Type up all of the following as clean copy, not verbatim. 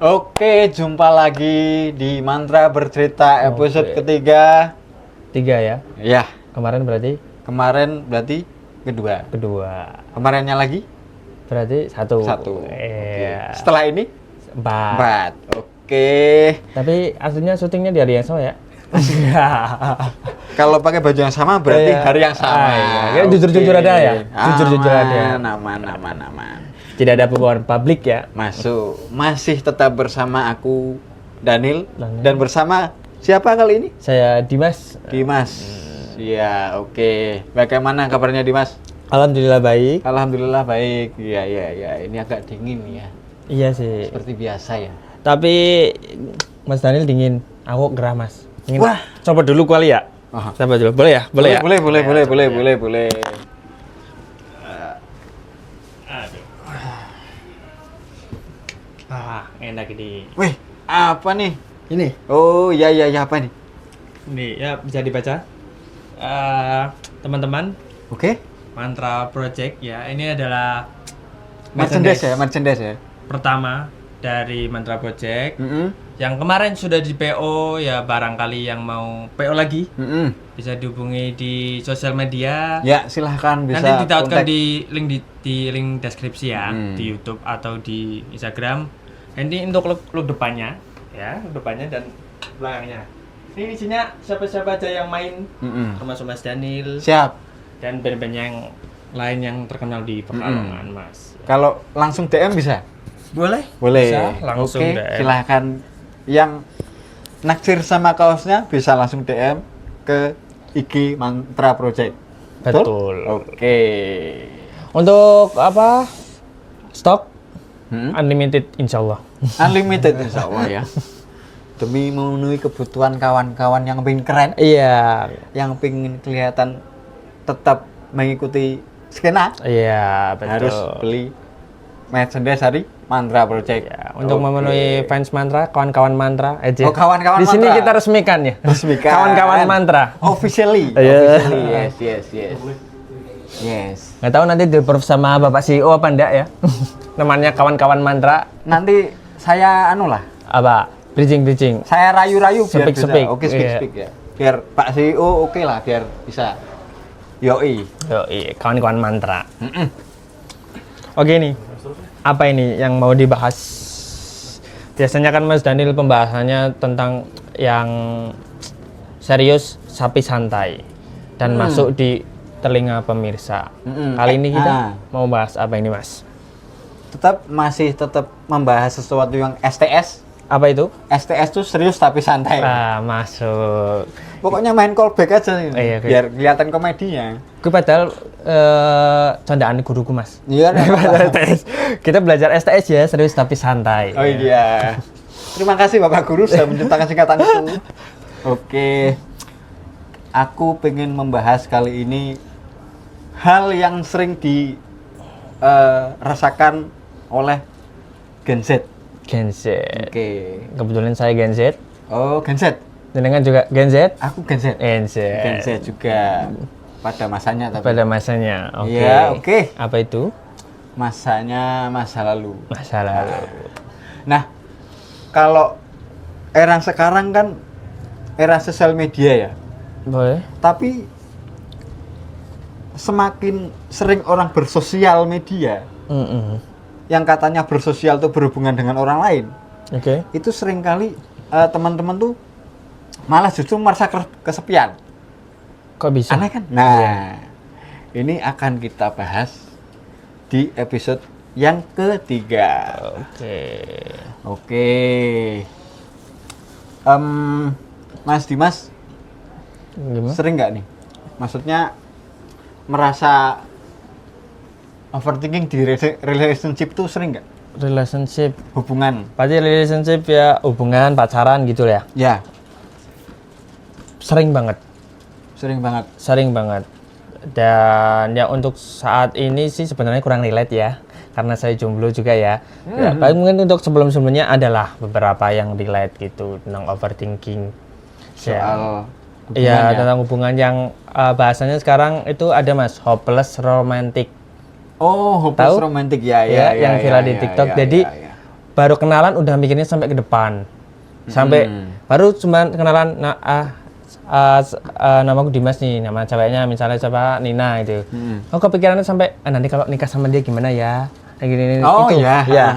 Oke, jumpa lagi di Mantra Bercerita episode ketiga. 3 ya? Ya, Kemarin berarti kedua. Kemarinnya lagi berarti satu. Oke. Setelah ini 4. Oke. Tapi aslinya syutingnya di hari yang sama ya? Kalau pakai baju yang sama berarti hari yang sama. Ya, jujur-jujur ada ya? Jujur-jujur ada. Aman. Tidak ada pembukaan publik ya? Masih tetap bersama aku Daniel. Dan bersama siapa kali ini? Saya Dimas. Ya, oke. Bagaimana kabarnya Dimas? Alhamdulillah baik. Alhamdulillah baik. Iya. Ini agak dingin ya. Iya sih. Seperti biasa ya. Tapi Mas Daniel dingin, aku gerah Mas. Ingin Wah. coba dulu kali ya? Coba dulu. Boleh ya? Boleh ya? Boleh. Enak ini. Wih, apa nih? Ini. Oh, iya, apa nih? Ini ya bisa dibaca. Teman-teman, Oke. Mantra Project ya. Ini adalah Merchandise ya. pertama dari Mantra Project. Mm-mm. Yang kemarin sudah di PO ya, barangkali yang mau PO lagi bisa dihubungi di sosial media. Ya, silahkan bisa Nanti ditautkan kontak. di link deskripsi ya, di YouTube atau di Instagram. Ini untuk look depannya ya, look depannya dan belakangnya. Ini isinya siapa-siapa aja yang main, termasuk Mas Daniel. Siap. Dan band-band yang lain yang terkenal di Pekalongan, Mas. Kalau langsung DM bisa? Boleh. Bisa. Bisa, langsung Oke, DM. silahkan. Yang naksir sama kaosnya bisa langsung DM ke IG Mantra Project. Betul. Oke. Untuk apa? Stok unlimited insyaallah. Unlimited insya Allah ya. Demi memenuhi kebutuhan kawan-kawan yang pengen keren, Iya. yang pengen kelihatan tetap mengikuti skena, Iya, betul. harus beli merchandise dari Mantra Project. Ya, untuk Oke. memenuhi fans Mantra, kawan-kawan Mantra aja. Oh, kawan-kawan Di sini Mantra. kita resmikan ya. Resmikan. Kawan-kawan Mantra. Officially. Iya. Yes. Nggak tahu nanti di-approve sama Bapak CEO apa enggak ya. Namanya kawan-kawan Mantra. Nanti saya Apa? Bridging. saya rayu-rayu biar Speak. bisa. Oke, Iya. speak ya. Biar Pak CEO oke lah, biar bisa. Yoi. Kawan-kawan Mantra. Oke nih. Apa ini yang mau dibahas? Biasanya kan Mas Daniel pembahasannya tentang yang serius, sapi santai dan masuk di telinga pemirsa. Kali ini kita mau bahas apa ini, Mas? Masih tetap membahas sesuatu yang STS. Apa itu? STS tuh serius tapi santai. Masuk. Pokoknya main callback aja ini, Iya, biar kelihatan komedinya. Gue padahal candaan guruku, Mas. Iya. STS. Kita belajar STS ya, serius tapi santai. Oh iya. Terima kasih Bapak Guru sudah menciptakan singkatan itu. Oke. Aku pengen membahas kali ini hal yang sering dirasakan oleh Gen Z. Gen Z. Oke. Kebetulan saya Gen Z. Oh, Gen Z. Jenengan juga Gen Z? Aku Gen Z. Gen Z. Gen Z juga pada masanya tapi. Pada masanya. Oke. Iya, oke. Apa itu? Masanya masa lalu. Masa lalu. Nah, kalau era sekarang kan era sosial media ya. Boleh. Tapi semakin sering orang bersosial media, yang katanya bersosial itu berhubungan dengan orang lain, Oke. itu seringkali teman-teman tuh malah justru merasa kesepian. Kok bisa? Aneh kan? Nah, ini akan kita bahas di episode yang ketiga. Oke. Mas Dimas, Gimana? sering nggak nih? Maksudnya merasa overthinking di relationship tuh sering nggak? Relationship. Hubungan. Berarti relationship ya hubungan, pacaran gitu ya. Ya, Sering banget. sering banget. Dan ya untuk saat ini sih sebenarnya kurang relate ya. Karena saya jomblo juga ya. Ya, paling mungkin untuk sebelum-sebelumnya adalah beberapa yang relate gitu tentang overthinking. Soal Iya, tentang hubungan yang bahasanya sekarang itu ada Mas, hopeless romantic. Oh, hopeless romantic ya, yang viral di TikTok. Jadi baru kenalan udah mikirnya sampai ke depan. Sampai baru cuma kenalan namaku Dimas nih, nama ceweknya misalnya siapa Nina itu. Aku kepikirannya sampai nanti kalau nikah sama dia gimana ya? Kayak gini Oh itu. ya. Ya.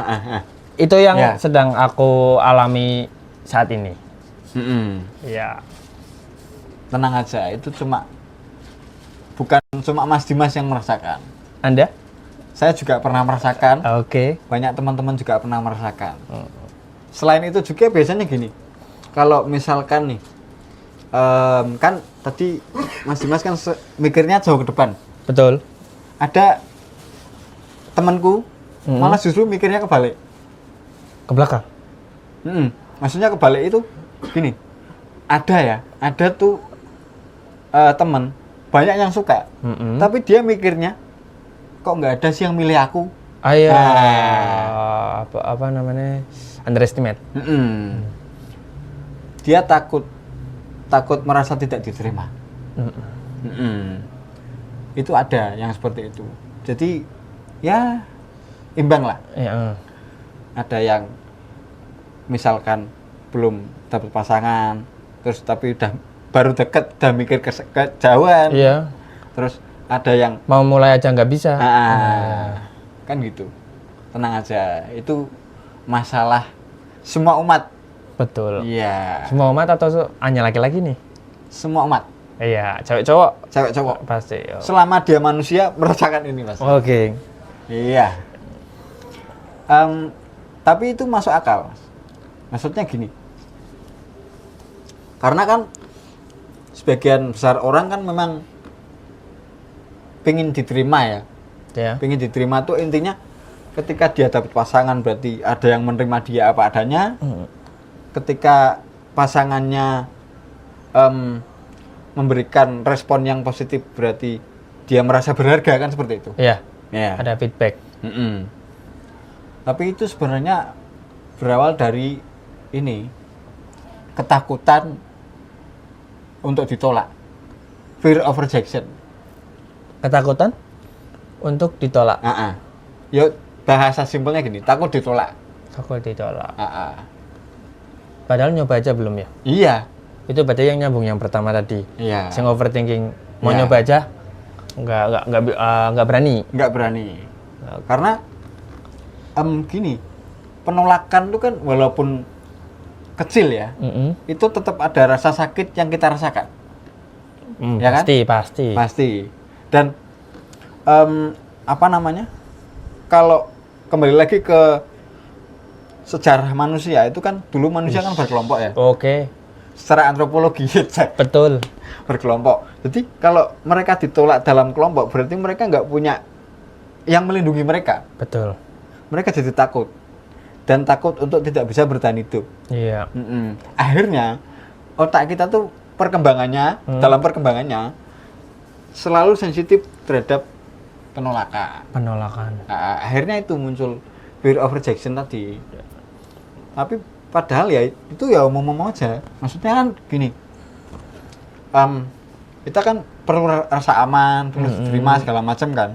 Itu yang Ya. sedang aku alami saat ini. Ya. Tenang aja, itu bukan cuma Mas Dimas yang merasakan. Anda? Saya juga pernah merasakan. Oke. Banyak teman-teman juga pernah merasakan. Selain itu juga biasanya gini, kalau misalkan nih, kan tadi Mas Dimas kan mikirnya jauh ke depan. Betul. Ada temanku malah justru mikirnya kebalik. Ke belakang. Maksudnya kebalik itu gini, ada tuh teman banyak yang suka, tapi dia mikirnya kok nggak ada sih yang milih aku. Apa namanya, underestimate. Dia takut merasa tidak diterima. Itu ada yang seperti itu. Jadi ya imbang lah. Ya. Ada yang misalkan belum dapat pasangan, terus tapi baru deket udah mikir kejauhan. Iya. Terus ada yang Mau mulai aja nggak bisa. kan gitu. Tenang aja, itu masalah semua umat. Betul. Iya. Semua umat atau hanya laki-laki nih? Semua umat, Iya, cewek cowok cewek cowok. pasti. Selama dia manusia merasakan ini, Mas. Oke. Iya. Tapi itu masuk akal, Mas. Maksudnya gini. Karena kan sebagian besar orang kan memang pengen diterima ya. Ya. Pengen diterima tuh intinya ketika dia dapat pasangan berarti ada yang menerima dia apa adanya. Ketika pasangannya memberikan respon yang positif berarti dia merasa berharga, kan seperti itu. Iya. Ya. Ada feedback. Tapi itu sebenarnya berawal dari ini, ketakutan untuk ditolak, fear of rejection. Ketakutan untuk ditolak. Yuk bahasa simpelnya gini, takut ditolak. Takut ditolak. Padahal nyoba aja belum ya. Iya. Itu berarti yang nyambung yang pertama tadi. Iya. Yang overthinking mau Iya. nyoba aja nggak berani. Nggak berani. Karena gini, penolakan itu kan walaupun kecil ya, itu tetap ada rasa sakit yang kita rasakan. Ya kan? Pasti. Pasti. Dan apa namanya? Kalau kembali lagi ke sejarah manusia, itu kan dulu manusia kan berkelompok ya. Oke. Secara antropologi cek Betul. berkelompok. Jadi kalau mereka ditolak dalam kelompok berarti mereka nggak punya yang melindungi mereka. Betul. Mereka jadi takut dan takut untuk tidak bisa bertahan hidup. Iya. Akhirnya otak kita tuh dalam perkembangannya selalu sensitif terhadap penolakan. Akhirnya itu muncul fear of rejection tadi. Tapi padahal ya itu ya umum-umum aja. Maksudnya kan gini, kita kan perlu rasa aman, perlu diterima segala macam kan.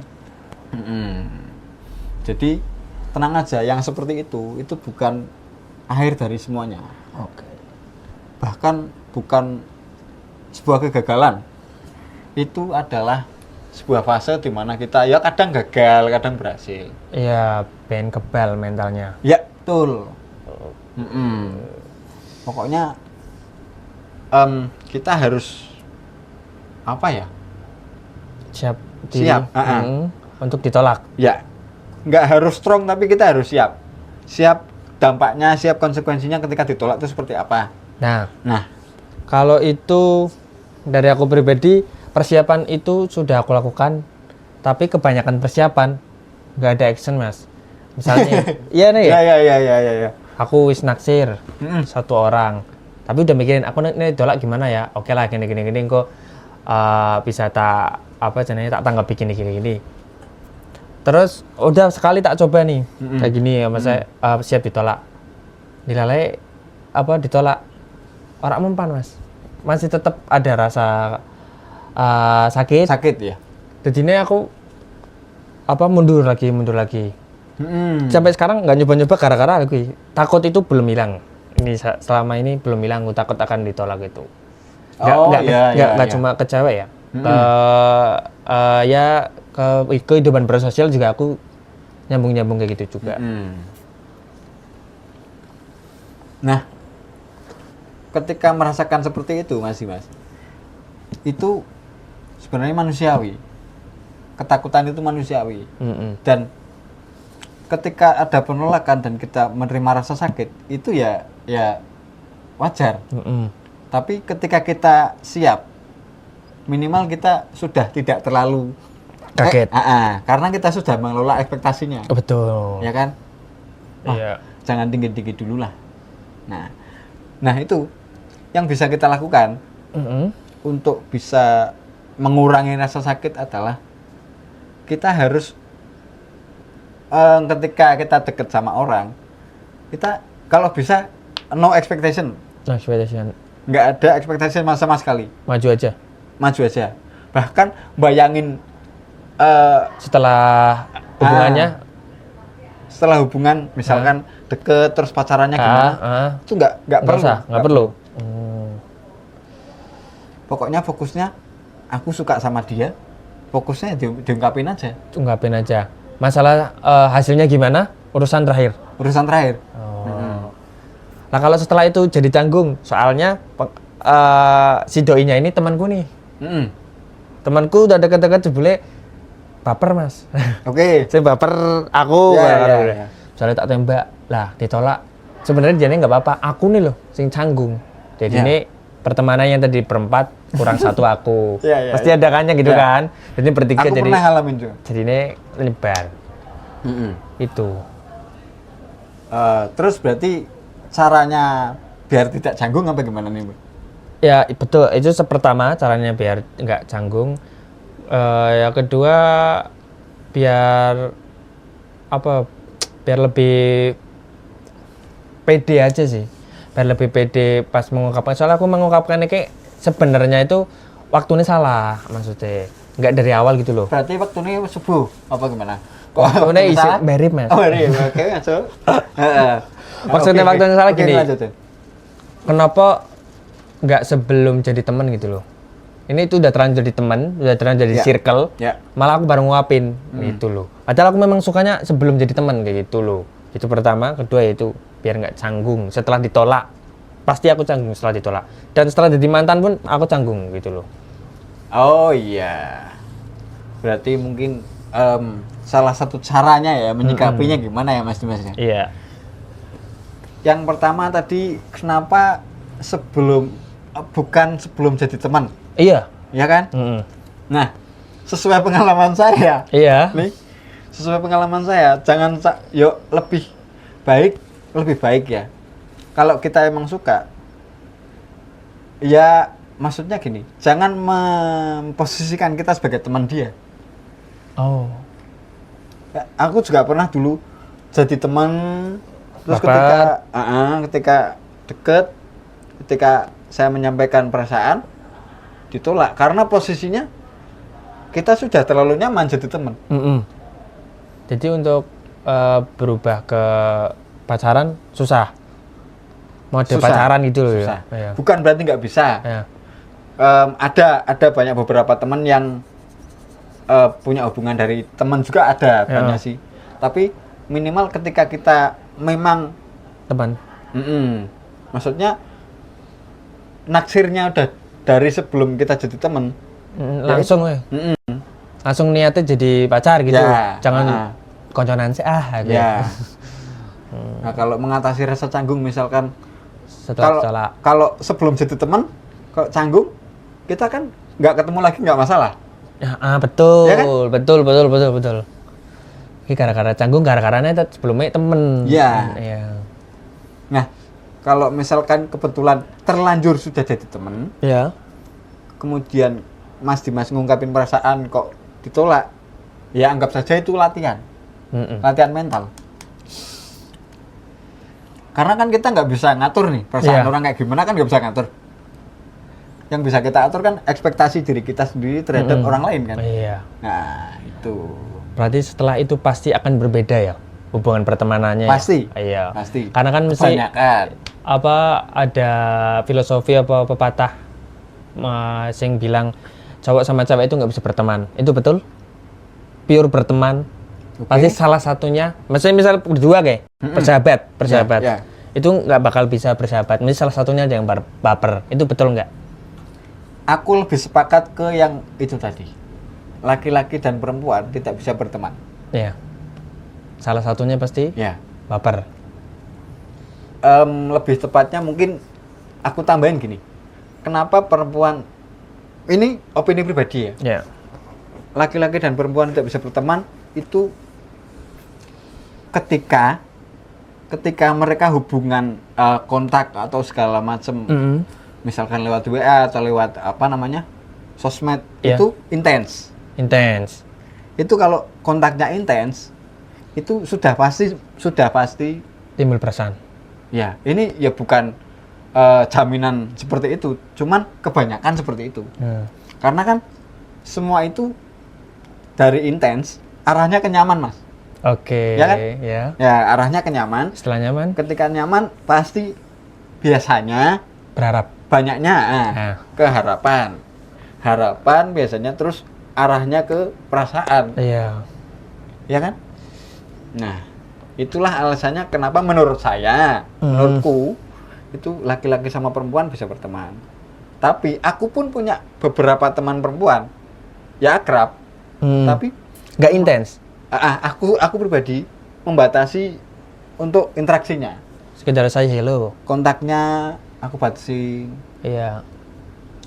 Jadi tenang aja, yang seperti itu bukan akhir dari semuanya. Bahkan bukan sebuah kegagalan. Itu adalah sebuah fase di mana kita ya kadang gagal, kadang berhasil. Iya, pengen kebal mentalnya. Ya, betul. Pokoknya kita harus apa ya? Siap. Untuk ditolak. Ya, nggak harus strong tapi kita harus siap. Siap dampaknya, siap konsekuensinya ketika ditolak itu seperti apa. Nah, kalau itu dari aku pribadi, persiapan itu sudah aku lakukan, tapi kebanyakan persiapan nggak ada action, Mas. Misalnya, iya nih. Ya. Aku wis naksir satu orang, tapi udah mikirin aku ini tolak gimana ya? Oke lah, gini kok bisa tak tanggapi gini. Terus udah sekali tak coba nih, kayak gini ya, Mas. Siap ditolak. Dilalai ditolak. Orang mempan, Mas. Masih tetap ada rasa sakit ya. jadi ini aku mundur lagi Sampai sekarang nggak nyoba-nyoba gara-gara aku takut itu belum hilang. Ini selama ini belum hilang, aku takut akan ditolak itu. Nggak cuma ke cewek ya. Ke kehidupan bersosial juga aku nyambung kayak gitu juga. Nah, ketika merasakan seperti itu Mas, itu sebenarnya manusiawi. Ketakutan itu manusiawi. Dan ketika ada penolakan dan kita menerima rasa sakit, itu ya wajar. Tapi ketika kita siap, minimal kita sudah tidak terlalu kaget. Karena kita sudah mengelola ekspektasinya. Betul. Ya kan? Iya. Jangan tinggi-tinggi dulu lah. Nah itu yang bisa kita lakukan untuk bisa mengurangi rasa sakit adalah kita harus ketika kita deket sama orang, kita kalau bisa no expectation. Nggak ada expectation sama sekali. Maju aja. Bahkan bayangin setelah hubungan misalkan deket terus pacarannya gimana, itu nggak perlu. Pokoknya fokusnya aku suka sama dia, fokusnya diungkapin aja. Masalah hasilnya gimana, urusan terakhir. Nah kalau setelah itu jadi tanggung, soalnya si doinya ini temanku nih. Temanku udah deket-deket jebule baper Mas. Oke. Saya baper aku. Ya. Misalnya tak tembak, lah ditolak. Sebenarnya dia nggak apa-apa. Aku nih loh, sing canggung. Jadi ini pertemanan yang tadi berempat kurang satu aku. Pasti ada kan gitu kan. Jadi bertiga aku jadi. Pernah ngalamin juga. Jadi ini nyebar. Itu. Terus berarti caranya biar tidak canggung apa gimana nih, Bu? Ya betul. Itu pertama caranya biar nggak canggung. Yang kedua biar lebih pede aja sih, biar lebih pede pas mengungkapkan. Soalnya aku mengungkapkannya kayak sebenarnya itu waktunya salah, maksudnya nggak dari awal gitu loh. Berarti waktunya subuh apa gimana? Waktunya isu merip Mas. Oke masuk. Maksudnya waktunya salah gini. Kenapa nggak sebelum jadi teman gitu loh? Ini itu udah terlanjur jadi teman, udah terlanjur jadi circle, malah aku baru nguapin gitu loh. Padahal aku memang sukanya sebelum jadi teman kayak gitu loh. Itu pertama, kedua yaitu biar nggak canggung. Setelah ditolak, pasti aku canggung setelah ditolak. Dan setelah jadi mantan pun aku canggung gitu loh. Oh iya, berarti mungkin salah satu caranya ya menyikapinya gimana ya Mas Dimas ya? Iya. Yang pertama tadi kenapa bukan sebelum jadi teman? Iya. Iya kan? Nah, sesuai pengalaman saya. Iya. Nih, sesuai pengalaman saya, lebih baik ya. Kalau kita emang suka, ya maksudnya gini, jangan memposisikan kita sebagai teman dia. Oh. Ya, aku juga pernah dulu jadi teman, terus ketika deket, ketika saya menyampaikan perasaan, ditolak karena posisinya kita sudah terlalu nyaman jadi teman. Jadi untuk berubah ke pacaran susah. Mode pacaran gitu loh ya. Bukan berarti nggak bisa. Ada banyak beberapa teman yang punya hubungan dari teman juga ada banyak sih. Tapi minimal ketika kita memang teman. Maksudnya naksirnya udah dari sebelum kita jadi teman. Langsung langsung niatnya jadi pacar gitu. Jangan konconan sih gitu. Nah, kalau mengatasi rasa canggung misalkan setelah kalau sebelum jadi teman kalau canggung kita kan nggak ketemu lagi nggak masalah. Betul, ya kan? betul. Ini gara-gara canggung, gara-garanya sebelumnya temen. Iya. Nah, kalau misalkan kebetulan terlanjur sudah jadi temen, kemudian Mas Dimas ngungkapin perasaan kok ditolak, ya anggap saja itu latihan, latihan mental. Karena kan kita nggak bisa ngatur nih perasaan orang kayak gimana, kan nggak bisa ngatur. Yang bisa kita atur kan ekspektasi diri kita sendiri terhadap orang lain kan. Iya. Nah itu. Berarti setelah itu pasti akan berbeda ya? hubungan pertemanannya. Pasti. Ya? Iya. Pasti. Karena kan mesti Kebanyakan. apa ada filosofi apa pepatah sing bilang cowok sama cewek itu nggak bisa berteman. Itu betul? Pure berteman. Oke. Pasti salah satunya, maksudnya misal berdua kayak bersahabat. Ya. Itu nggak bakal bisa bersahabat. Mesti salah satunya ada yang baper. Itu betul nggak? Aku lebih sepakat ke yang itu tadi. Laki-laki dan perempuan tidak bisa berteman. Iya. Salah satunya pasti Ya. baper. Lebih tepatnya mungkin aku tambahin gini. Kenapa perempuan, ini opini pribadi ya. Ya. Laki-laki dan perempuan tidak bisa berteman itu ketika mereka hubungan kontak atau segala macam, misalkan lewat WA atau lewat sosmed, Iya. itu intens. Itu kalau kontaknya intens, itu sudah pasti Timbul perasaan. ya. Ini ya bukan jaminan seperti itu, cuman kebanyakan seperti itu. Karena kan semua itu dari intens arahnya ke nyaman, Mas. Oke. Ya kan? Ya. Ya, arahnya ke nyaman. Setelah nyaman, Ketika nyaman pasti biasanya berharap. banyaknya Nah. ke harapan. Harapan biasanya terus arahnya ke perasaan, Iya. ya kan? Nah, itulah alasannya kenapa menurut saya, menurutku itu laki-laki sama perempuan bisa berteman. Tapi aku pun punya beberapa teman perempuan, ya akrab, tapi Nggak intens. aku pribadi membatasi untuk interaksinya. Sekedar saya hello. Kontaknya aku batasi, Iya.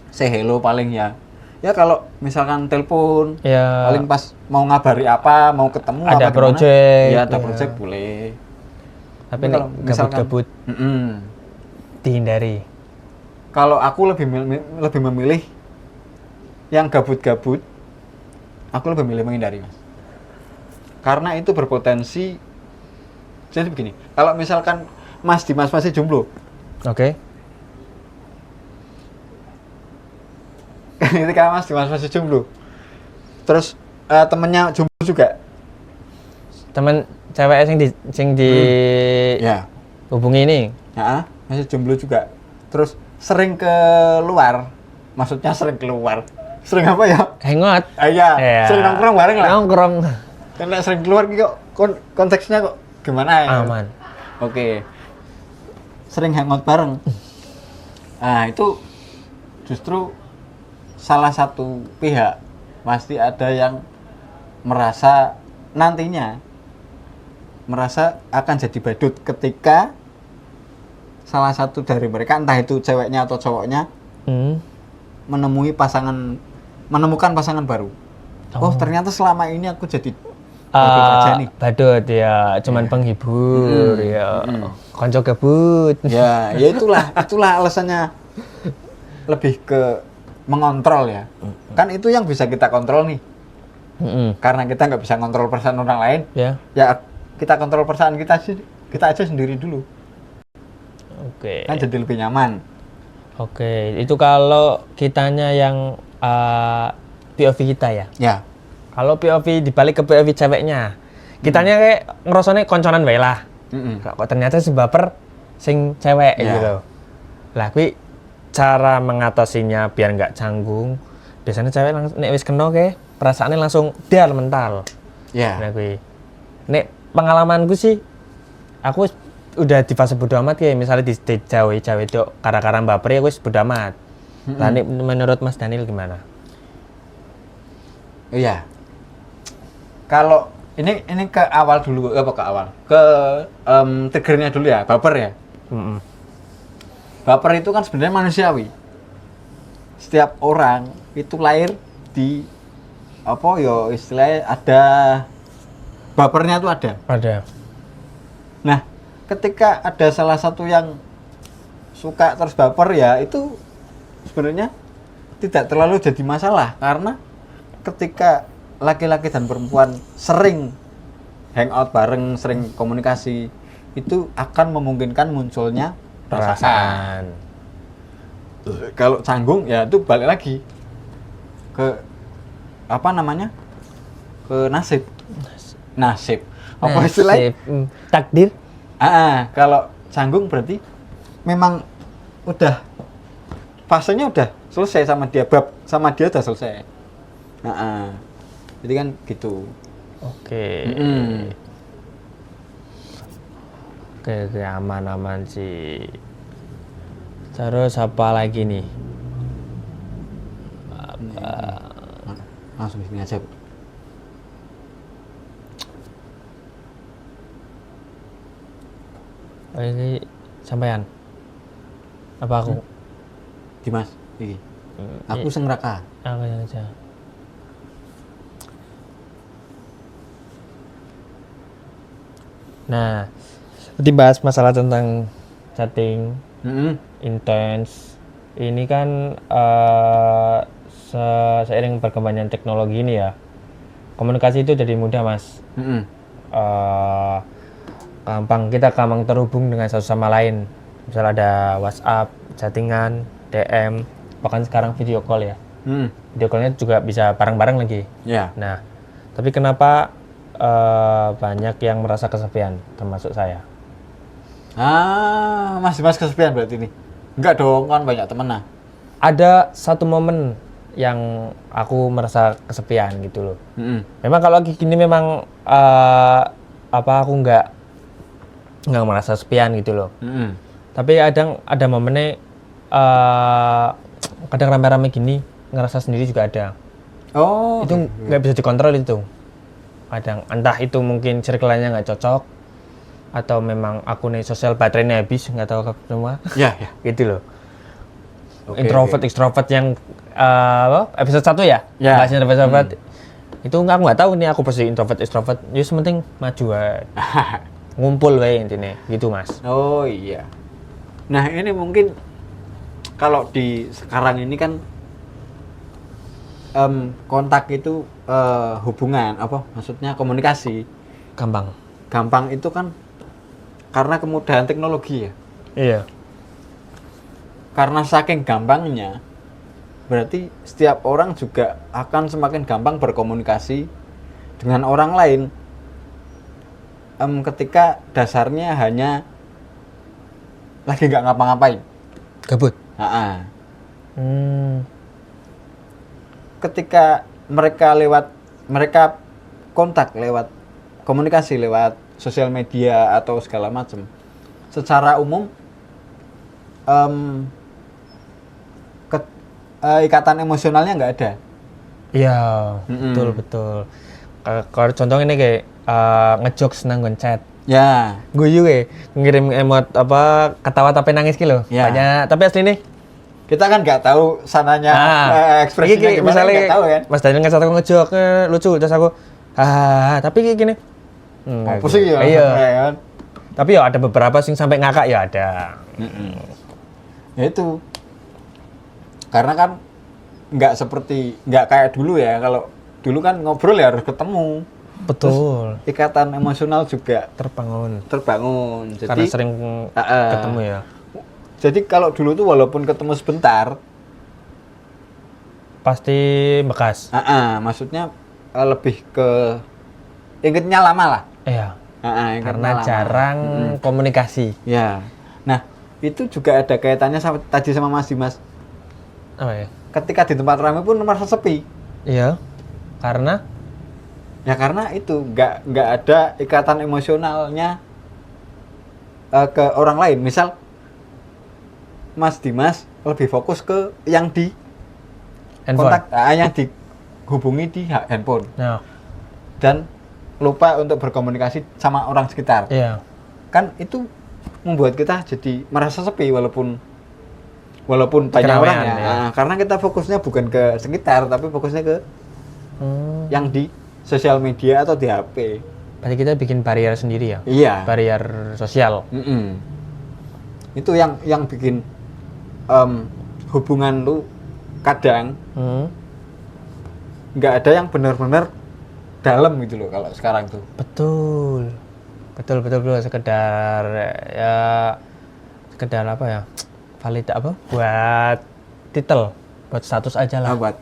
say hello paling ya. Ya kalau misalkan telepon, Ya. paling pas mau ngabari apa, mau ketemu Ada apa gimana, project, ya ada ya. project boleh. Tapi kalau nek misalkan- gabut-gabut dihindari. Kalau aku lebih memilih yang gabut-gabut, aku lebih memilih menghindari, Mas. Karena itu berpotensi. Jadi begini, kalau misalkan Mas Dimas masih jomblo, Oke. ketika Mas Dimas masih jomblo, terus temennya jomblo juga, Temen cewek sing di ya, hubungi ini. ya masih jomblo juga, terus sering keluar, maksudnya sering keluar, sering apa ya? Hangout. Iya, Iya. sering nongkrong bareng lah. Nongkrong. Karena sering keluar kok konteksnya kok gimana ya? Aman. Oke. Sering hangout bareng. Nah, itu justru salah satu pihak pasti ada yang nantinya merasa akan jadi badut ketika salah satu dari mereka, entah itu ceweknya atau cowoknya, menemukan pasangan baru. Oh, ternyata selama ini aku jadi badut aja nih. Badut ya, cuman penghibur ya. Konco gabut. Ya itulah alasannya, lebih ke mengontrol ya. Kan itu yang bisa kita kontrol nih. Karena kita nggak bisa kontrol perasaan orang lain. Ya. Ya kita kontrol perasaan kita aja sendiri dulu. Oke. Kan jadi lebih nyaman. Oke, itu kalau kitanya yang POV kita ya. Ya. Kalau POV dibalik ke POV ceweknya, kitanya kayak ngerosone konconan wae lah. Kok ternyata si baper sing cewek Ya. gitu. Lah kuwi cara mengatasinya biar nggak canggung. Biasanya cewek langsung nek wis kena kayak perasaannya langsung dar mental. Ya. Nah kuwi. Nek pengalamanku sih aku udah di fase bodo amat kayak misalnya di cawe itu kara-kara baper ya wis bodo amat. Lah nek menurut Mas Daniel gimana? Iya. Kalau ini ke awal dulu, ke triggernya dulu ya, baper ya. Baper itu kan sebenarnya manusiawi. Setiap orang itu lahir di istilahnya ada bapernya tuh ada. Ada. Nah, ketika ada salah satu yang suka terus baper ya, itu sebenarnya tidak terlalu jadi masalah karena ketika laki-laki dan perempuan sering hangout bareng, sering komunikasi, itu akan memungkinkan munculnya perasaan. Kalau canggung ya itu balik lagi ke ke nasib. Apa istilahnya? sip. Takdir. Kalau canggung berarti memang udah fasenya udah selesai sama dia, bab sama dia udah selesai. Jadi kan gitu. Oke. Oke, aman sih. Terus apa lagi nih? Langsung sini aja. Oh, ini sampean? Apa aku? Dimas, iki. Aku sing raka. Aku yang aja. Nah, dibahas masalah tentang chatting intens. Ini kan seiring perkembangan teknologi ini ya, komunikasi itu jadi mudah, Mas. Kita gampang terhubung dengan satu sama lain. Misal ada WhatsApp, chattingan, DM, bahkan sekarang video call ya. Video callnya juga bisa bareng-bareng lagi. Nah, tapi kenapa banyak yang merasa kesepian, termasuk saya? Mas kesepian berarti ini? Enggak dong, kan banyak temen nah. Ada satu momen yang aku merasa kesepian gitu loh. Memang kalau gini memang aku nggak merasa kesepian gitu loh. Tapi ada momennya kadang rame-rame gini ngerasa sendiri juga ada. Itu nggak bisa dikontrol itu. Kadang entah itu mungkin circle-nya nggak cocok atau memang akun sosial baterainya habis, nggak tahu semua. Ya. Gitu loh. Introvert, extrovert yang episode 1 ya? Bahasnya introvert. Itu aku nggak tahu nih aku pasti introvert, extrovert. Ya penting maju ngumpul wae intinya gitu, Mas. Oh iya. Nah, ini mungkin kalau di sekarang ini kan kontak itu hubungan maksudnya komunikasi gampang itu kan karena kemudahan teknologi ya. Iya. Karena saking gampangnya berarti setiap orang juga akan semakin gampang berkomunikasi dengan orang lain ketika dasarnya hanya lagi nggak ngapa-ngapain, gabut. Ketika mereka kontak lewat komunikasi lewat sosial media atau segala macam, secara umum ikatan emosionalnya nggak ada. Iya, betul. Kalau contohnya ini kayak ngejokes nang chat. Ya. Guyu ngirim emot ketawa tapi nangis gitu loh. Ya. Banyak. Tapi asli nih kita kan nggak tahu sananya ekspresinya gimana, misalnya nggak tahu kan. Mas Daniel ngasih aku ngejok lucu, terus aku tapi kayak gini. Pusing ya. Iya. Kan? Tapi ya ada beberapa sing sampai ngakak ya ada. Ya itu. Karena kan nggak kayak dulu ya. Kalau dulu kan ngobrol ya harus ketemu. Betul. Terus ikatan emosional juga terbangun. Jadi, karena sering ketemu ya. Jadi kalau dulu tuh walaupun ketemu sebentar pasti bekas. Maksudnya lebih ke ingetnya lama lah. Iya. lama. Karena jarang komunikasi. Ya. Nah, itu juga ada kaitannya tadi sama Mas Dimas. Apa ya? Ketika di tempat ramai pun merasa sepi. Iya. Karena itu nggak ada ikatan emosionalnya ke orang lain. Misal Mas Dimas lebih fokus ke yang di handphone. Kontak, yang dihubungi di handphone. Ya. Dan lupa untuk berkomunikasi sama orang sekitar. Iya. Kan itu membuat kita jadi merasa sepi walaupun banyak orang ya. Karena kita fokusnya bukan ke sekitar tapi fokusnya ke yang di sosial media atau di HP. Berarti kita bikin barrier sendiri ya? Iya. Barrier sosial. Itu yang bikin hubungan lu kadang nggak ada yang benar-benar dalam gitu loh kalau sekarang tuh. Betul. Sekedar apa ya? Valid buat titel, buat status aja lah. Buat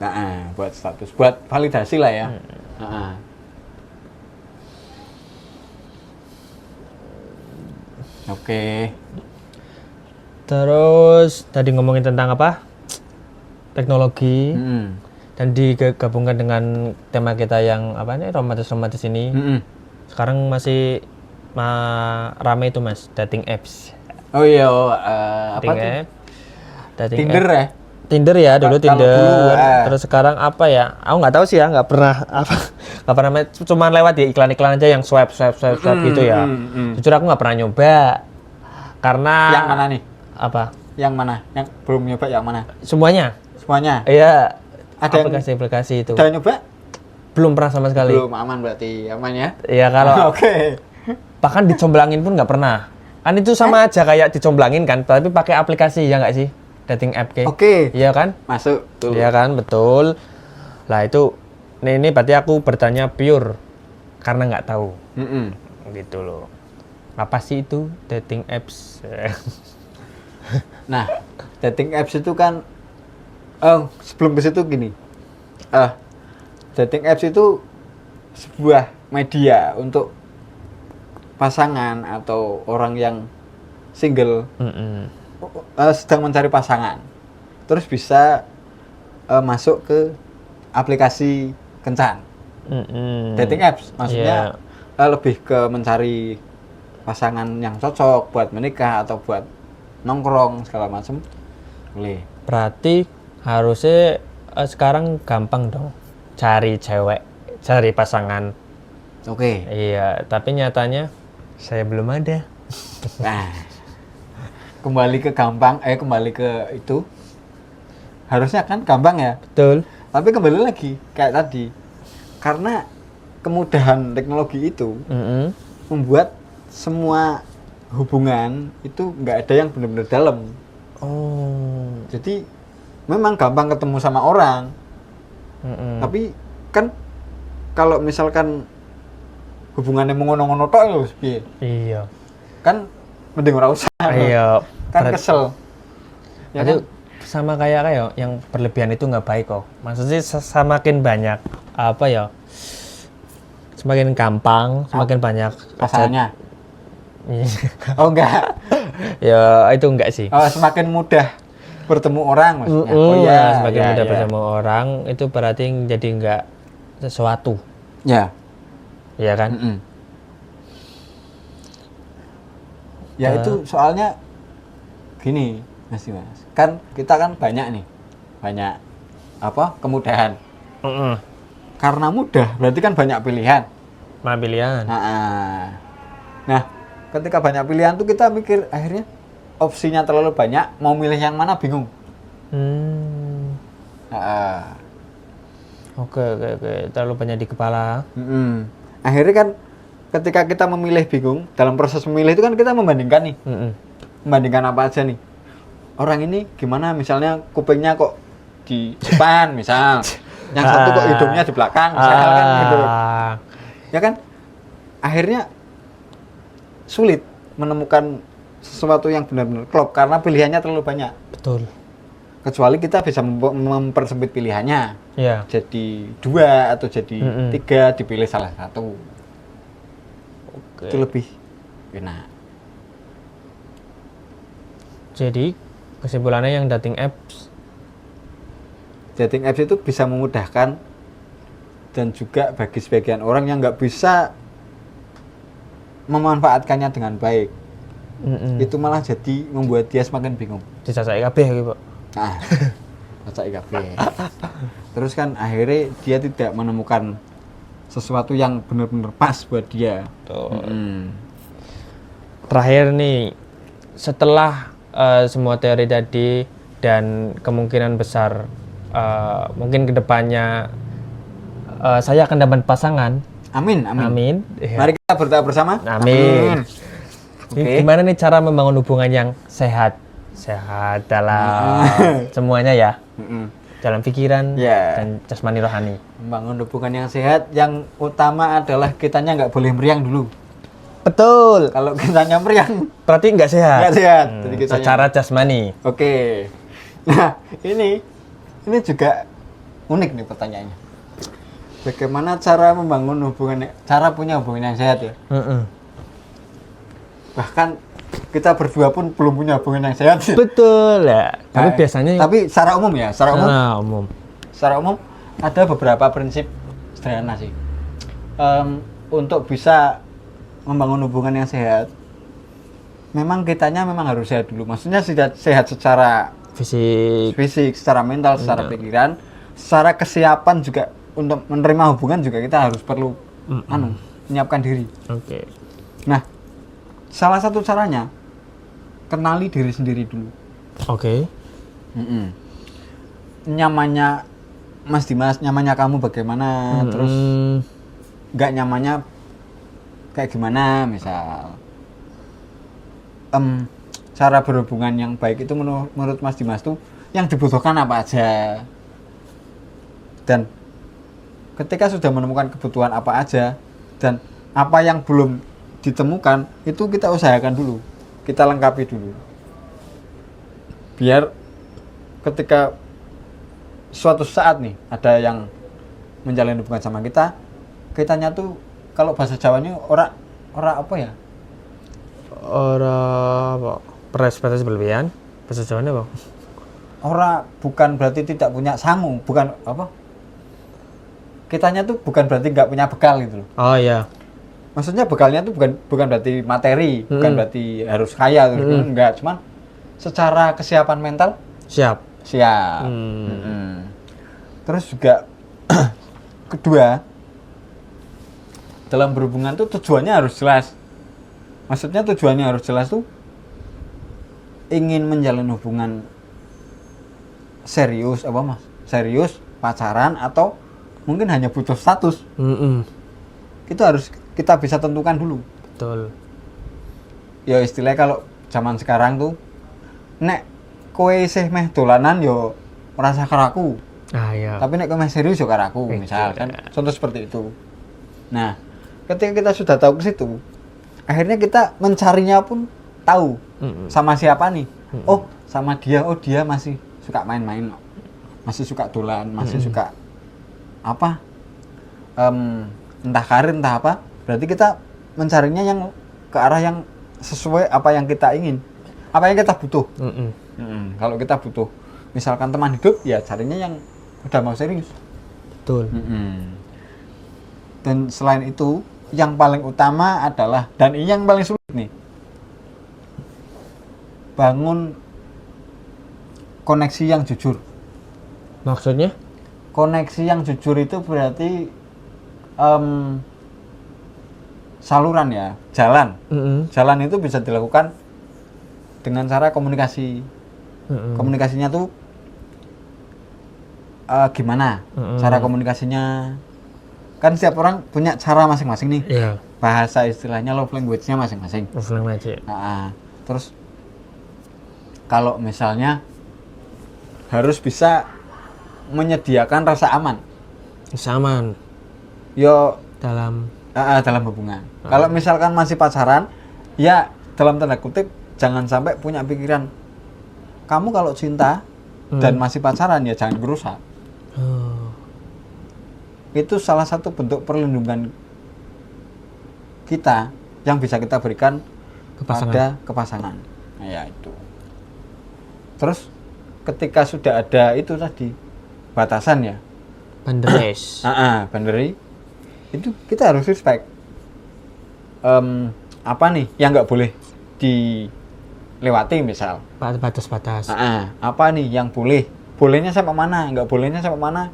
status, buat validasi lah ya. Oke. Terus tadi ngomongin tentang apa? Teknologi. Dan digabungkan dengan tema kita yang apa nih, romantis ini. Sekarang masih rame itu Mas, dating apps. Oh iya, apa Dating tuh? app. Dating Tinder app. ya? Tinder ya dulu Kalau Tinder. dulu, Terus sekarang apa ya? Aku nggak tahu sih ya, nggak pernah apa, nggak pernah cuman lewat ya iklan-iklan aja yang swipe gitu ya. Jujur aku nggak pernah nyoba karena. Yang mana nih? Apa? Yang mana? Yang belum nyoba yang mana? Semuanya. Semuanya? Iya. Ada aplikasi itu. Udah nyoba? Belum pernah sama sekali. Belum, aman berarti. Aman ya? Iya kalau. Oke. Bahkan dicomblangin pun nggak pernah. Kan itu sama aja kayak dicomblangin kan, tapi pakai aplikasi ya nggak sih? Dating app kayak. Oke. Iya kan? Masuk. Tuh. Iya kan, betul. Lah itu, ini berarti aku bertanya pure karena nggak tahu. Gitu loh. Apa sih itu dating apps? Nah, dating apps itu kan, sebelum ke situ gini, dating apps itu sebuah media untuk pasangan atau orang yang single sedang mencari pasangan, terus bisa masuk ke aplikasi kencan. Dating apps maksudnya lebih ke mencari pasangan yang cocok buat menikah atau buat nongkrong segala macam. Boleh. Berarti harusnya sekarang gampang dong cari cewek, cari pasangan. Oke. Iya, tapi nyatanya saya belum ada. Nah, kembali ke itu, harusnya kan gampang ya. Betul. Tapi kembali lagi kayak tadi, karena kemudahan teknologi itu membuat semua hubungan itu nggak ada yang benar-benar dalam. Oh. Jadi memang gampang ketemu sama orang, tapi kan kalau misalkan hubungannya mengono-ngono tok lho, piye? Iya. Kan mending ora usah. Iya. Kan kesel. Ya Itu kan? sama kayak yang berlebihan itu nggak baik kok. Maksudnya semakin banyak apa ya? Semakin gampang, semakin banyak Pasangannya. Iya. Oh enggak. Ya itu enggak sih. Oh, semakin mudah bertemu orang maksudnya. Oh iya, semakin ya, mudah ya. bertemu orang itu berarti jadi enggak sesuatu. Ya. Iya kan? Ya itu soalnya gini, Mas. Kan kita kan banyak nih. Banyak apa? Kemudahan. Karena mudah, berarti kan banyak pilihan. Mana pilihan? Nah, ketika banyak pilihan tuh kita mikir akhirnya opsinya terlalu banyak, mau milih yang mana bingung. Oke. Terlalu banyak di kepala. Akhirnya kan ketika kita memilih bingung, dalam proses memilih itu kan kita membandingkan nih. Membandingkan apa aja nih. Orang ini gimana, misalnya kupingnya kok di depan misal. Yang satu kok hidungnya di belakang misal kan gitu. Ya kan? Akhirnya sulit menemukan sesuatu yang benar-benar klop karena pilihannya terlalu banyak. Betul. Kecuali kita bisa mempersempit pilihannya. Iya. Jadi 2 atau jadi 3, dipilih salah satu. Oke. Itu lebih enak. Jadi kesimpulannya yang dating apps Itu bisa memudahkan dan juga bagi sebagian orang yang nggak bisa memanfaatkannya dengan baik. Itu malah jadi membuat dia semakin bingung. disasai kabeh gitu. Nah, baca IKB. Terus kan akhirnya dia tidak menemukan sesuatu yang benar-benar pas buat dia. Terakhir nih, setelah semua teori tadi dan kemungkinan besar mungkin kedepannya saya akan dapat pasangan. Amin. Ya. Mari kita berdoa bersama. Amin. Oke. Gimana nih cara membangun hubungan yang sehat dalam semuanya ya, dalam pikiran dan jasmani rohani. Membangun hubungan yang sehat, yang utama adalah kitanya nggak boleh meriang dulu. Betul. Kalau kitanya meriang, Berarti nggak sehat. nggak sehat. Jadi kitanya. Secara jasmani. Oke. Nah, ini juga unik nih pertanyaannya. Bagaimana cara membangun hubungan, cara punya hubungan yang sehat ya? Bahkan kita berdua pun belum punya hubungan yang sehat. Betul ya. Tapi biasanya tapi secara umum ya, umum. Secara umum ada beberapa prinsip sederhana sih. Untuk bisa membangun hubungan yang sehat, memang kitanya memang harus sehat dulu. Maksudnya sehat secara fisik, secara mental, secara pikiran, secara kesiapan juga untuk menerima hubungan juga kita harus perlu menyiapkan diri. Oke. Nah, salah satu caranya kenali diri sendiri dulu. Oke. Nyamannya Mas Dimas, nyamannya kamu bagaimana? Terus nggak nyamannya kayak gimana? Misal cara berhubungan yang baik itu menurut Mas Dimas tuh yang dibutuhkan apa aja, dan ketika sudah menemukan kebutuhan apa aja dan apa yang belum ditemukan itu kita usahakan dulu, kita lengkapi dulu, biar ketika suatu saat nih ada yang menjalin hubungan sama kitanya tuh kalau bahasa Jawanya ora apa ya? Ora batas berlebihan. Bahasa Jawanya apa? Ora bukan berarti tidak punya sangu, bukan apa? Kitanya tuh bukan berarti nggak punya bekal gitu loh. Oh iya. Maksudnya bekalnya tuh bukan berarti materi, bukan berarti harus kaya gitu. Enggak, cuman secara kesiapan mental siap. Terus juga kedua, dalam berhubungan tuh tujuannya harus jelas. Maksudnya tujuannya harus jelas tuh ingin menjalin hubungan serius apa Mas? Serius, pacaran atau mungkin hanya butuh status. Itu harus kita bisa tentukan dulu. Betul. Ya istilahnya kalau zaman sekarang tuh nek kowe isih meh dolanan yo merasa karaku. Iya. Tapi nek kowe meh serius yo karaku, misal kan. Contoh seperti itu. Nah, ketika kita sudah tahu ke situ, akhirnya kita mencarinya pun tahu sama siapa nih. Oh, sama dia. Oh, dia masih suka main-main. Masih suka dolan, masih suka apa? Entah karir, entah apa. Berarti kita mencarinya yang ke arah yang sesuai apa yang kita ingin. Apa yang kita butuh. Kalau kita butuh misalkan teman hidup, ya carinya yang udah mau serius. Betul. Dan selain itu, yang paling utama adalah, dan ini yang paling sulit nih, bangun koneksi yang jujur. Maksudnya? Koneksi yang jujur itu berarti saluran ya, jalan. Jalan itu bisa dilakukan dengan cara komunikasi. Komunikasinya tuh gimana? Cara komunikasinya kan setiap orang punya cara masing-masing nih. Iya. Bahasa istilahnya love language-nya masing-masing. Love language. Terus kalau misalnya harus bisa menyediakan rasa aman. Rasa aman. Yo dalam hubungan. Kalau misalkan masih pacaran, ya dalam tanda kutip jangan sampai punya pikiran kamu kalau cinta dan masih pacaran ya jangan gerusak. Itu salah satu bentuk perlindungan kita yang bisa kita berikan kepada pasangan. Nah, ya itu. Terus ketika sudah ada itu tadi batasan ya, boundaries. Boundary itu kita harus respect. Apa nih yang nggak boleh dilewati misal? Batas-batas. Apa nih yang boleh? Bolehnya sampai mana? Nggak bolehnya sampai mana?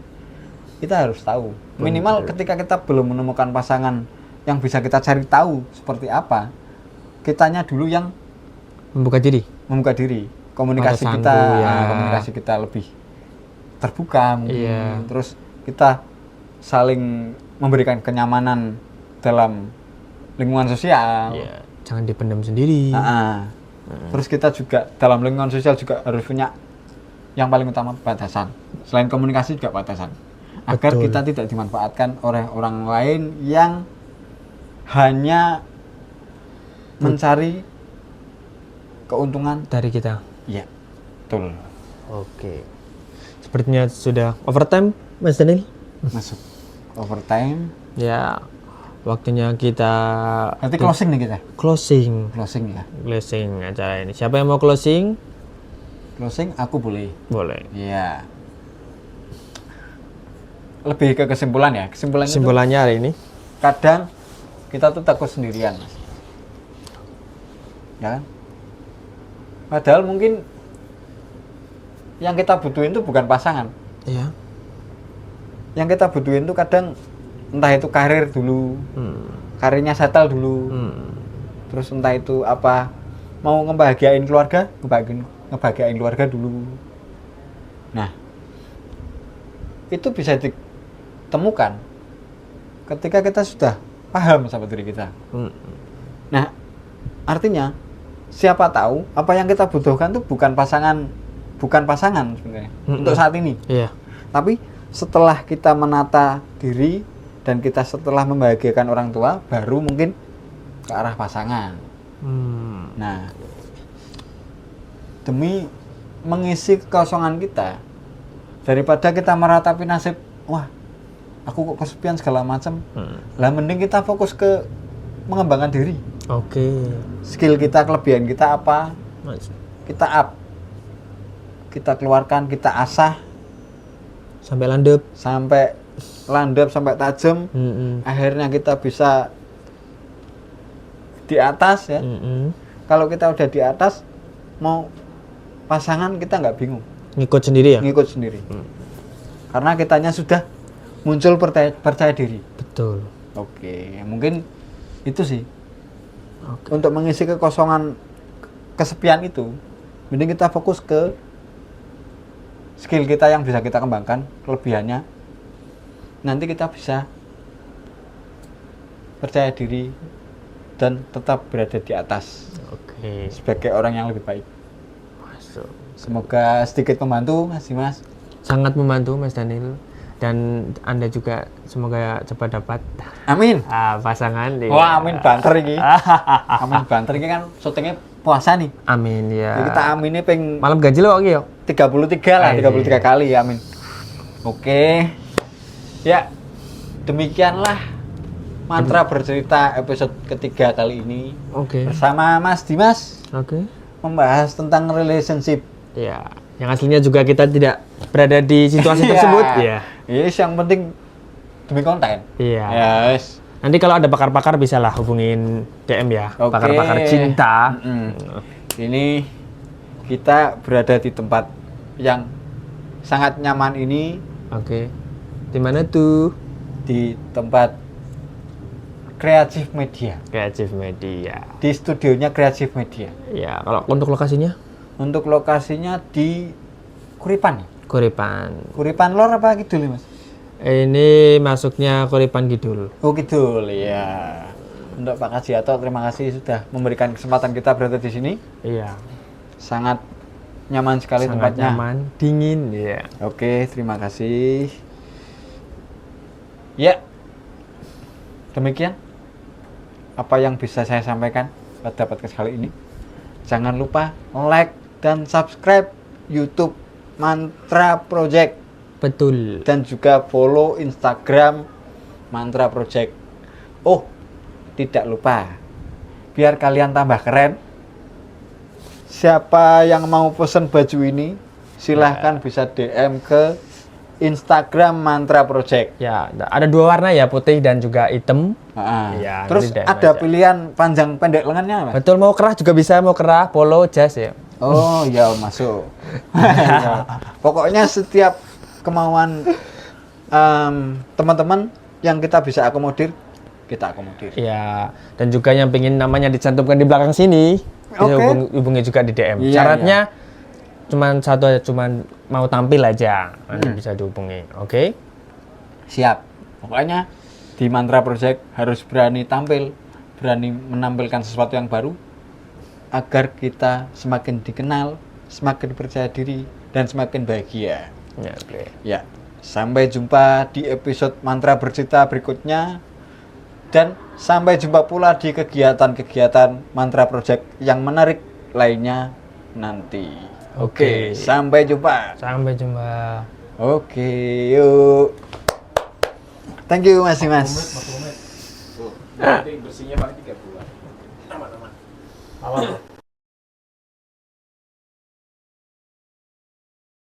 Kita harus tahu. Minimal ketika kita belum menemukan pasangan yang bisa kita cari tahu seperti apa, kitanya dulu yang membuka diri. Komunikasi kita lebih terbuka mungkin. Terus kita saling memberikan kenyamanan dalam lingkungan sosial. Jangan dipendam sendiri. Terus kita juga dalam lingkungan sosial juga harus punya yang paling utama batasan. Selain komunikasi juga batasan. Agar kita tidak dimanfaatkan oleh orang lain yang hanya mencari keuntungan dari kita. Iya, betul. Oke. Sepertinya sudah overtime, Mas Daniel. Masuk overtime. Ya. waktunya kita Nanti closing nih kita. closing acara ini. Siapa yang mau closing? Closing aku boleh. Boleh. Iya. Lebih ke kesimpulan ya. Kesimpulannya hari ini. Kadang kita tuh takut sendirian, Mas. Ya kan? Padahal mungkin yang kita butuhin itu bukan pasangan. Iya. Yang kita butuhin itu kadang entah itu karir dulu, karirnya settle dulu, terus entah itu apa, mau ngebahagiain keluarga, ngebahagiain keluarga dulu. Nah, itu bisa ditemukan ketika kita sudah paham sama diri kita. Nah, artinya siapa tahu apa yang kita butuhkan itu bukan pasangan sebenarnya untuk saat ini. Iya. Tapi setelah kita menata diri dan kita setelah membahagiakan orang tua, baru mungkin ke arah pasangan. Nah, demi mengisi kekosongan kita, daripada kita meratapi nasib, wah, aku kok kesepian segala macam, lah mending kita fokus ke mengembangkan diri. Oke. Skill kita, kelebihan kita apa, kita up, kita keluarkan, kita asah, Sampai landep. sampai landap, sampai tajam. Akhirnya kita bisa di atas ya. Kalau kita udah di atas, mau pasangan kita nggak bingung, Ngikut sendiri ya? ngikut sendiri. Karena kitanya sudah muncul percaya diri. Betul. Oke, mungkin itu sih. Oke. Untuk mengisi kekosongan, kesepian itu, mending kita fokus ke skill kita yang bisa kita kembangkan, kelebihannya. Nanti kita bisa percaya diri dan tetap berada di atas. Oke. Sebagai orang yang lebih baik. Masuk. Semoga sedikit membantu, Mas Dimas. Sangat membantu Mas Daniel, dan Anda juga semoga cepat dapat Amin. pasangan. Wah, amin banter ini. Amin banter ini kan syutingnya puasa nih. Amin ya. Jadi kita aminnya peng Malam gaji lo kok yo. 33 lah, Ayo. 33 kali, amin. Oke. Ya, demikianlah mantra bercerita episode ketiga kali ini Oke. bersama Mas Dimas, Oke. membahas tentang relationship. Ya, yang aslinya juga kita tidak berada di situasi Iya. tersebut. Iya. Yes, yang penting demi konten. Iya. Yes. Nanti kalau ada pakar-pakar bisa lah hubungin DM ya. Oke. Pakar-pakar cinta. Ini kita berada di tempat yang sangat nyaman ini, Oke. Di mana tuh? di tempat Creative Media, Creative Media. di studionya Creative Media. Ya, kalau untuk lokasinya? Untuk lokasinya di Kuripan. Kuripan. Lor apa Kidul, Mas? Ini masuknya Kuripan Kidul. Oh, Kidul, ya. Untuk Pak Kajiato, terima kasih sudah memberikan kesempatan kita berada di sini. Iya. Sangat nyaman sekali Sangat tempatnya. nyaman, dingin, ya. Oke, terima kasih. Ya, demikian apa yang bisa saya sampaikan pada podcast kali ini. Jangan lupa like dan subscribe YouTube Mantra Project, Betul. dan juga follow Instagram Mantra Project. Oh, tidak lupa, biar kalian tambah keren, siapa yang mau pesen baju ini silahkan bisa DM ke Instagram Mantra Project. Ya, ada dua warna ya, putih dan juga hitam. Iya, Terus nanti DM ada aja. pilihan panjang pendek lengannya, Mas? Betul, mau kerah juga bisa, mau kerah, polo, jas ya. Oh, ya masuk. Ya. Pokoknya setiap kemauan teman-teman yang kita bisa akomodir, kita akomodir. Iya, dan juga yang pengen namanya dicantumkan di belakang sini, bisa Oke. hubungi juga di DM. Iya, Syaratnya cuman satu aja, cuman mau tampil aja, nanti bisa dihubungi. Oke? Siap. Pokoknya di Mantra Project harus berani tampil, berani menampilkan sesuatu yang baru agar kita semakin dikenal, semakin percaya diri, dan semakin bahagia. Ya, oke. Ya, sampai jumpa di episode Mantra Bercerita berikutnya, dan sampai jumpa pula di kegiatan-kegiatan Mantra Project yang menarik lainnya nanti. Oke, sampai jumpa. Sampai jumpa. Oke, yuk. Thank you, Mas Dimas. Nanti bersihnya paling 3 bulan. Aman-aman. Apa?